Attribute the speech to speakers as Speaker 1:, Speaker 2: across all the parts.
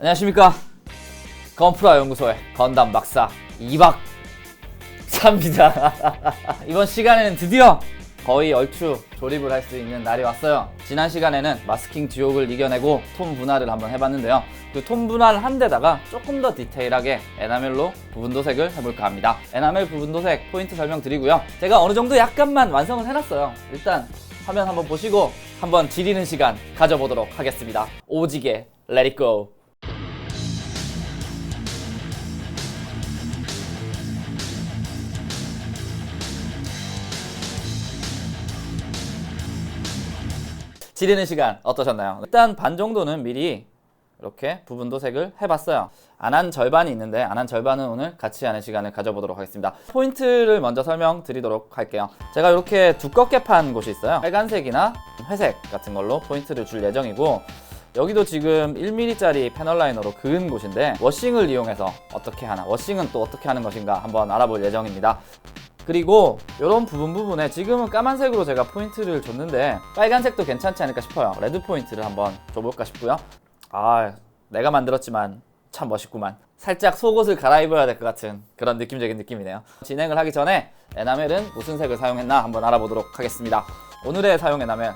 Speaker 1: 안녕하십니까, 건프라 연구소의 건담 박사 이박사입니다. 이번 시간에는 드디어 거의 얼추 조립을 할 수 있는 날이 왔어요. 지난 시간에는 마스킹 듀옥을 이겨내고 톤 분할을 한번 해봤는데요. 그 톤 분할 한 데다가 조금 더 디테일하게 에나멜로 부분 도색을 해볼까 합니다. 에나멜 부분 도색 포인트 설명드리고요. 제가 어느 정도 약간만 완성을 해놨어요. 일단 화면 한번 보시고 한번 지리는 시간 가져보도록 하겠습니다. 오지게 Let it go. 지리는 시간 어떠셨나요? 일단 반 정도는 미리 이렇게 부분 도색을 해봤어요. 안 한 절반이 있는데 안 한 절반은 오늘 같이 하는 시간을 가져보도록 하겠습니다. 포인트를 먼저 설명드리도록 할게요. 제가 이렇게 두껍게 판 곳이 있어요. 빨간색이나 회색 같은 걸로 포인트를 줄 예정이고, 여기도 지금 1mm짜리 패널 라이너로 그은 곳인데 워싱을 이용해서 어떻게 하나, 워싱은 또 어떻게 하는 것인가 한번 알아볼 예정입니다. 그리고 이런 부분에 지금은 까만색으로 제가 포인트를 줬는데 빨간색도 괜찮지 않을까 싶어요. 레드 포인트를 한번 줘볼까 싶고요. 내가 만들었지만 참 멋있구만. 살짝 속옷을 갈아입어야 될 것 같은 그런 느낌적인 느낌이네요. 진행을 하기 전에 에나멜은 무슨 색을 사용했나 한번 알아보도록 하겠습니다. 오늘의 사용 에나멜,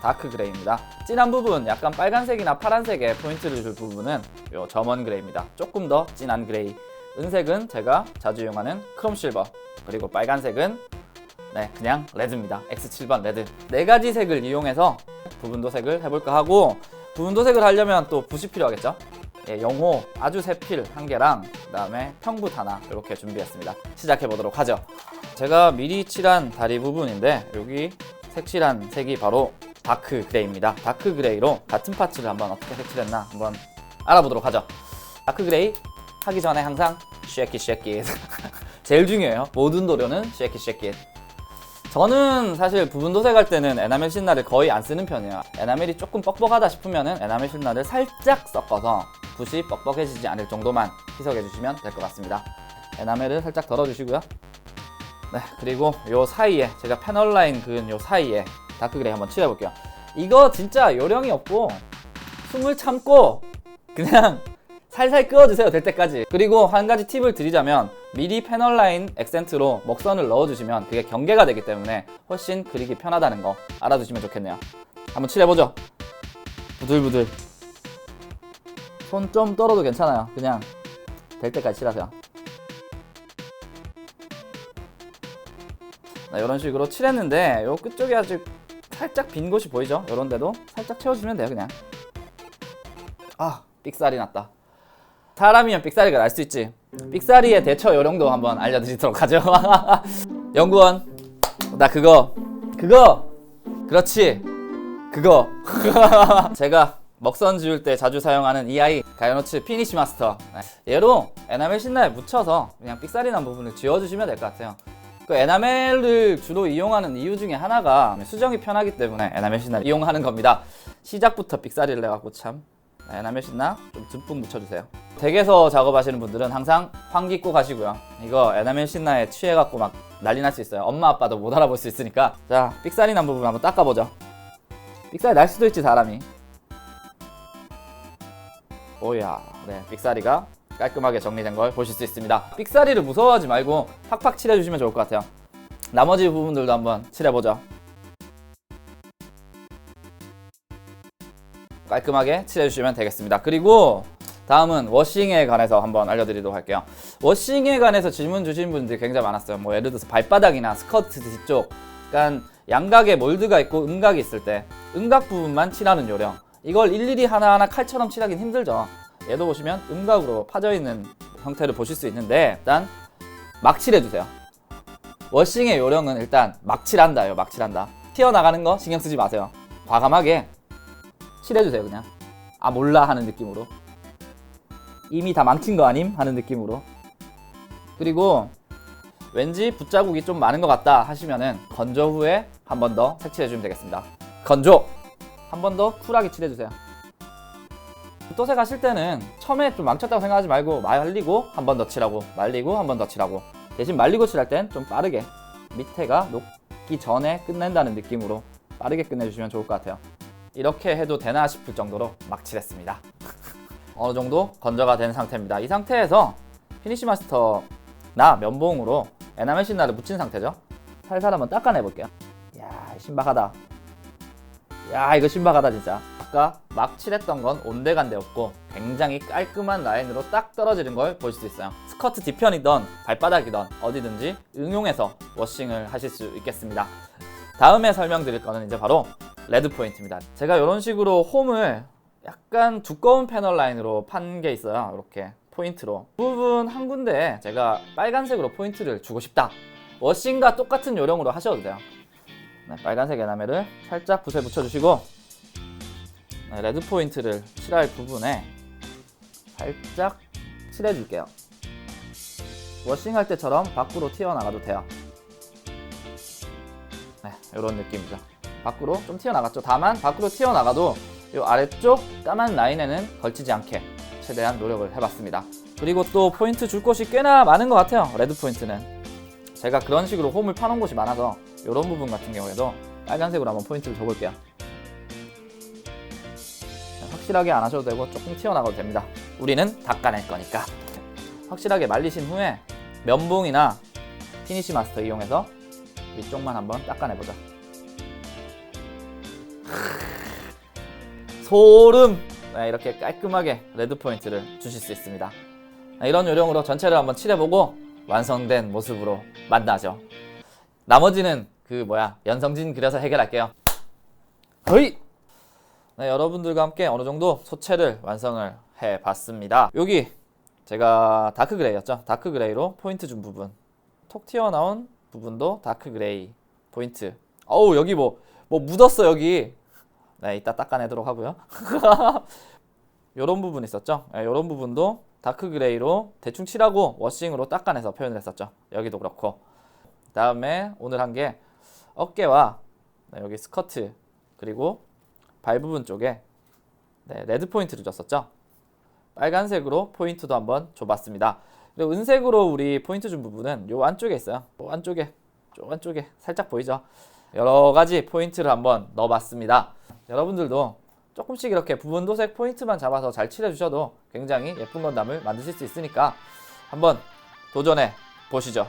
Speaker 1: 다크 그레이입니다. 진한 부분, 약간 빨간색이나 파란색에 포인트를 줄 부분은 요 점원 그레이입니다. 조금 더 진한 그레이. 은색은 제가 자주 이용하는 크롬 실버, 그리고 빨간색은 그냥 레드입니다. X7번 레드. 4가지 색을 이용해서 부분 도색을 해볼까 하고, 부분 도색을 하려면 또 붓이 필요하겠죠. 영호 아주 새필 1개랑 그 다음에 평붓 하나 이렇게 준비했습니다. 시작해보도록 하죠. 제가 미리 칠한 다리 부분인데 여기 색칠한 색이 바로 다크 그레이입니다. 다크 그레이로 같은 파츠를 한번 어떻게 색칠했나 한번 알아보도록 하죠. 다크 그레이 하기 전에 항상 쉐킷 제일 중요해요. 모든 도료는 쉐킷. 저는 사실 부분 도색할 때는 에나멜 신나를 거의 안 쓰는 편이에요. 에나멜이 조금 뻑뻑하다 싶으면은 에나멜 신나를 살짝 섞어서 붓이 뻑뻑해지지 않을 정도만 희석해 주시면 될 것 같습니다. 에나멜을 살짝 덜어주시고요. 그리고 요 사이에 제가 패널 라인 그은 요 사이에 다크 그레이 한번 칠해볼게요. 이거 진짜 요령이 없고 숨을 참고 그냥 살살 끄어주세요, 될 때까지. 그리고 한 가지 팁을 드리자면 미리 패널 라인 액센트로 먹선을 넣어주시면 그게 경계가 되기 때문에 훨씬 그리기 편하다는 거 알아두시면 좋겠네요. 한번 칠해보죠. 부들부들. 손 좀 떨어도 괜찮아요. 그냥 될 때까지 칠하세요. 이런 식으로 칠했는데 요 끝쪽이 아주 살짝 빈 곳이 보이죠? 요런 데도 살짝 채워주면 돼요. 그냥 삑살이 났다. 사람이면 삑사리가 날 수 있지. 삑사리의 대처 요령도 한번 알려드리도록 하죠. 연구원, 나 그거 그렇지 그거. 제가 먹선 지울 때 자주 사용하는 이 아이, 가이노츠 피니시 마스터. 얘로 에나멜 신나에 묻혀서 그냥 삑사리 난 부분을 지워주시면 될 것 같아요. 그 에나멜을 주로 이용하는 이유 중에 하나가 수정이 편하기 때문에 에나멜 신나를 이용하는 겁니다. 시작부터 삑사리를 내갖고 참. 에나멜 신나 좀 듬뿍 묻혀주세요. 댁에서 작업하시는 분들은 항상 환기 꼭 하시고요. 이거 에나멜 신나에 취해갖고 막 난리 날 수 있어요. 엄마 아빠도 못 알아볼 수 있으니까. 자, 삑사리 난 부분 한번 닦아보죠. 삑사리 날 수도 있지, 사람이. 오야, 삑사리가 깔끔하게 정리된 걸 보실 수 있습니다. 삑사리를 무서워하지 말고 팍팍 칠해주시면 좋을 것 같아요. 나머지 부분들도 한번 칠해보죠. 깔끔하게 칠해주시면 되겠습니다. 그리고 다음은 워싱에 관해서 한번 알려드리도록 할게요. 워싱에 관해서 질문 주신 분들이 굉장히 많았어요. 예를 들어서 발바닥이나 스커트 뒤쪽, 그러니까 양각에 몰드가 있고 음각이 있을 때 음각 부분만 칠하는 요령. 이걸 일일이 하나하나 칼처럼 칠하긴 힘들죠. 얘도 보시면 음각으로 파져있는 형태를 보실 수 있는데 일단 막 칠해주세요. 워싱의 요령은 일단 막 칠한다예요. 막 칠한다. 튀어나가는 거 신경 쓰지 마세요. 과감하게 칠해주세요. 그냥 몰라 하는 느낌으로, 이미 다 망친 거 아님 하는 느낌으로. 그리고 왠지 붓자국이 좀 많은 것 같다 하시면은 건조 후에 한 번 더 색칠해주면 되겠습니다. 건조! 한 번 더 쿨하게 칠해주세요. 붓도색 하실 때는 처음에 좀 망쳤다고 생각하지 말고 말리고 한 번 더 칠하고 말리고 한 번 더 칠하고, 대신 말리고 칠할 땐 좀 빠르게 밑에가 녹기 전에 끝낸다는 느낌으로 빠르게 끝내주시면 좋을 것 같아요. 이렇게 해도 되나 싶을 정도로 막 칠했습니다. 어느 정도 건조가 된 상태입니다. 이 상태에서 피니시 마스터나 면봉으로 에나멜 신나를 묻힌 상태죠. 살살 한번 닦아내 볼게요. 이야, 신박하다. 야, 이거 신박하다 진짜. 아까 막 칠했던 건 온데간데 없고 굉장히 깔끔한 라인으로 딱 떨어지는 걸 보실 수 있어요. 스커트 뒤편이든 발바닥이든 어디든지 응용해서 워싱을 하실 수 있겠습니다. 다음에 설명드릴 거는 이제 바로 레드 포인트입니다. 제가 이런 식으로 홈을 약간 두꺼운 패널 라인으로 판 게 있어요. 이렇게 포인트로 부분 한 군데에 제가 빨간색으로 포인트를 주고 싶다. 워싱과 똑같은 요령으로 하셔도 돼요. 네, 빨간색 에나멜을 살짝 붓에 묻혀주시고 네, 레드 포인트를 칠할 부분에 살짝 칠해줄게요. 워싱할 때처럼 밖으로 튀어나가도 돼요. 네, 이런 느낌이죠. 밖으로 좀 튀어나갔죠. 다만 밖으로 튀어나가도 이 아래쪽 까만 라인에는 걸치지 않게 최대한 노력을 해봤습니다. 그리고 또 포인트 줄 곳이 꽤나 많은 것 같아요. 레드 포인트는 제가 그런 식으로 홈을 파놓은 곳이 많아서 이런 부분 같은 경우에도 빨간색으로 한번 포인트를 줘볼게요. 확실하게 안 하셔도 되고 조금 튀어나가도 됩니다. 우리는 닦아낼 거니까. 확실하게 말리신 후에 면봉이나 피니시 마스터 이용해서 위쪽만 한번 닦아내보자. 소름! 네, 이렇게 깔끔하게 레드 포인트를 주실 수 있습니다. 네, 이런 요령으로 전체를 한번 칠해보고 완성된 모습으로 만나죠. 나머지는 연성진 그려서 해결할게요. 허이! 네, 여러분들과 함께 어느 정도 소체를 완성을 해봤습니다. 여기 제가 다크 그레이였죠. 다크 그레이로 포인트 준 부분, 톡 튀어나온 부분도 다크 그레이 포인트. 어우, 여기 뭐 묻었어 여기. 네, 이따 닦아내도록 하고요. 요런 부분 있었죠. 네, 요런 부분도 다크 그레이로 대충 칠하고 워싱으로 닦아내서 표현을 했었죠. 여기도 그렇고. 다음에 오늘 한 게 어깨와 여기 스커트 그리고 발 부분 쪽에 레드 포인트를 줬었죠. 빨간색으로 포인트도 한번 줘봤습니다. 그리고 은색으로 우리 포인트 준 부분은 요 안쪽에 있어요. 요 안쪽에 살짝 보이죠? 여러 가지 포인트를 한번 넣어봤습니다. 여러분들도 조금씩 이렇게 부분 도색 포인트만 잡아서 잘 칠해주셔도 굉장히 예쁜 건담을 만드실 수 있으니까 한번 도전해 보시죠.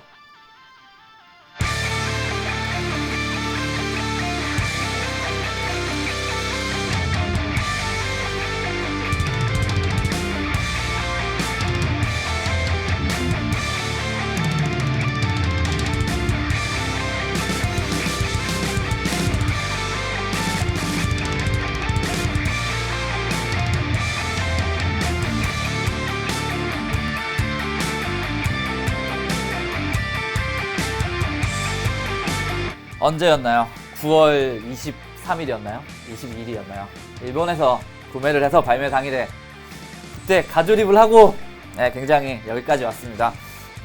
Speaker 1: 언제였나요? 9월 23일이었나요? 22일이었나요? 일본에서 구매를 해서 발매 당일에 그때 가조립을 하고 굉장히 여기까지 왔습니다.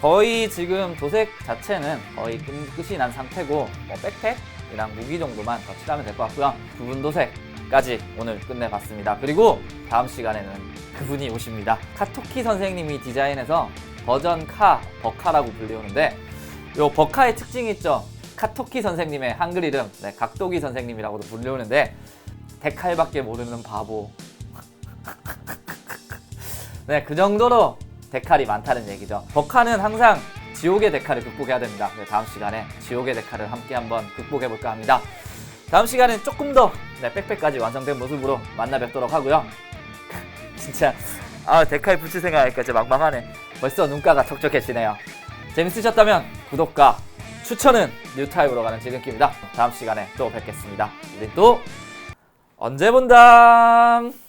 Speaker 1: 거의 지금 도색 자체는 거의 끝이 난 상태고 백팩이랑 무기 정도만 더 칠하면 될 것 같고요. 부분 도색까지 오늘 끝내봤습니다. 그리고 다음 시간에는 그분이 오십니다. 카토키 선생님이 디자인해서 버전 버카라고 불리우는데 요 버카의 특징이 있죠. 카토키 선생님의 한글 이름 각도기 선생님이라고도 불리우는데 데칼밖에 모르는 바보. 네, 그 정도로 데칼이 많다는 얘기죠. 버카는 항상 지옥의 데칼을 극복해야 됩니다. 다음 시간에 지옥의 데칼을 함께 한번 극복해볼까 합니다. 다음 시간엔 조금 더 백팩까지 완성된 모습으로 만나 뵙도록 하고요. 진짜 데칼 붙일 생각하니까 진짜 막막하네. 벌써 눈가가 촉촉해지네요. 재밌으셨다면 구독과 추천은 뉴타입으로 가는 지름길입니다. 다음 시간에 또 뵙겠습니다. 우린 또 언제 본담!